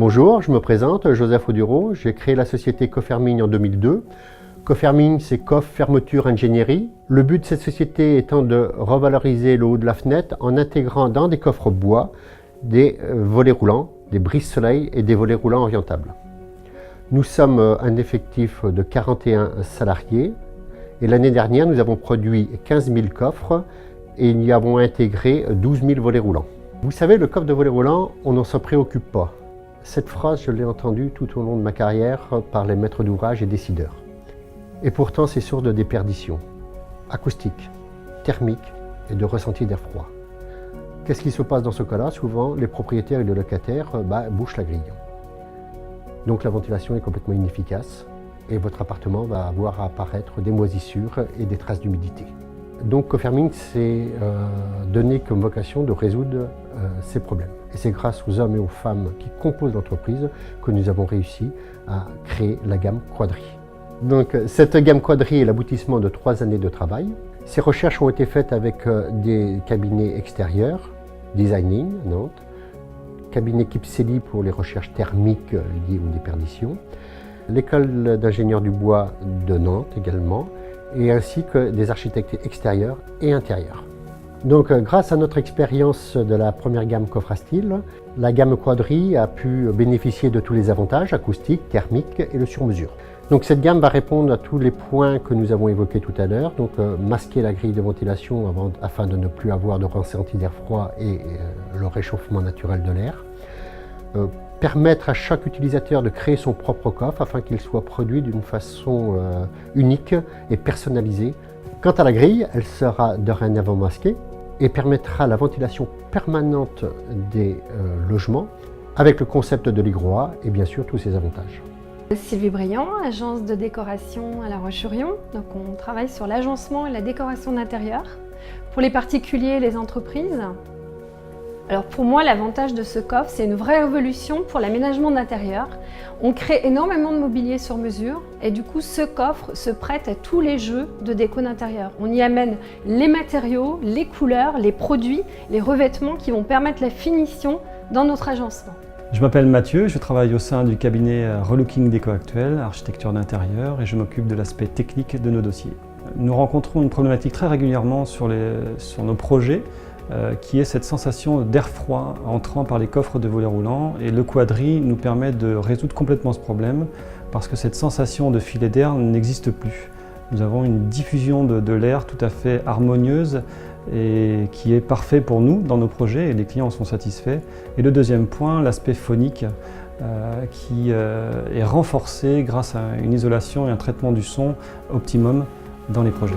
Bonjour, je me présente, Joseph Audureau. J'ai créé la société Coferming en 2002. Coferming, c'est coffre, fermeture, ingénierie. Le but de cette société étant de revaloriser le haut de la fenêtre en intégrant dans des coffres bois des volets roulants, des brise-soleil et des volets roulants orientables. Nous sommes un effectif de 41 salariés et l'année dernière, nous avons produit 15 000 coffres et y avons intégré 12 000 volets roulants. Vous savez, le coffre de volets roulants, on ne s'en préoccupe pas. Cette phrase, je l'ai entendue tout au long de ma carrière par les maîtres d'ouvrage et décideurs. Et pourtant, c'est source de déperdition acoustique, thermique et de ressenti d'air froid. Qu'est-ce qui se passe dans ce cas-là? Souvent, les propriétaires et les locataires bouchent la grille. Donc la ventilation est complètement inefficace et votre appartement va avoir à apparaître des moisissures et des traces d'humidité. Donc Coferming s'est donné comme vocation de résoudre ces problèmes. Et c'est grâce aux hommes et aux femmes qui composent l'entreprise que nous avons réussi à créer la gamme Quadri. Donc cette gamme Quadri est l'aboutissement de 3 années de travail. Ces recherches ont été faites avec des cabinets extérieurs, Designing à Nantes, cabinet Kipseli pour les recherches thermiques liées aux déperditions, l'école d'ingénieurs du bois de Nantes également, et ainsi que des architectes extérieurs et intérieurs. Donc grâce à notre expérience de la première gamme coffre à style, la gamme Quadri a pu bénéficier de tous les avantages acoustiques, thermiques et le sur-mesure. Donc cette gamme va répondre à tous les points que nous avons évoqués tout à l'heure, donc masquer la grille de ventilation afin de ne plus avoir de ressenti d'air froid et le réchauffement naturel de l'air. Permettre à chaque utilisateur de créer son propre coffre afin qu'il soit produit d'une façon unique et personnalisée. Quant à la grille, elle sera dorénavant masquée et permettra la ventilation permanente des logements avec le concept de l'hygroa et bien sûr tous ses avantages. Sylvie Briand, agence de décoration à La Roche-sur-Yon. Donc on travaille sur l'agencement et la décoration d'intérieur pour les particuliers et les entreprises. Alors pour moi, l'avantage de ce coffre, c'est une vraie révolution pour l'aménagement d'intérieur. On crée énormément de mobilier sur mesure et du coup, ce coffre se prête à tous les jeux de déco d'intérieur. On y amène les matériaux, les couleurs, les produits, les revêtements qui vont permettre la finition dans notre agencement. Je m'appelle Mathieu, je travaille au sein du cabinet Relooking Déco Actuel, architecture d'intérieur, et je m'occupe de l'aspect technique de nos dossiers. Nous rencontrons une problématique très régulièrement sur nos projets, qui est cette sensation d'air froid entrant par les coffres de volets roulants, et le Quadri nous permet de résoudre complètement ce problème parce que cette sensation de filet d'air n'existe plus. Nous avons une diffusion de l'air tout à fait harmonieuse et qui est parfait pour nous dans nos projets et les clients en sont satisfaits. Et le deuxième point, l'aspect phonique qui est renforcé grâce à une isolation et un traitement du son optimum dans les projets.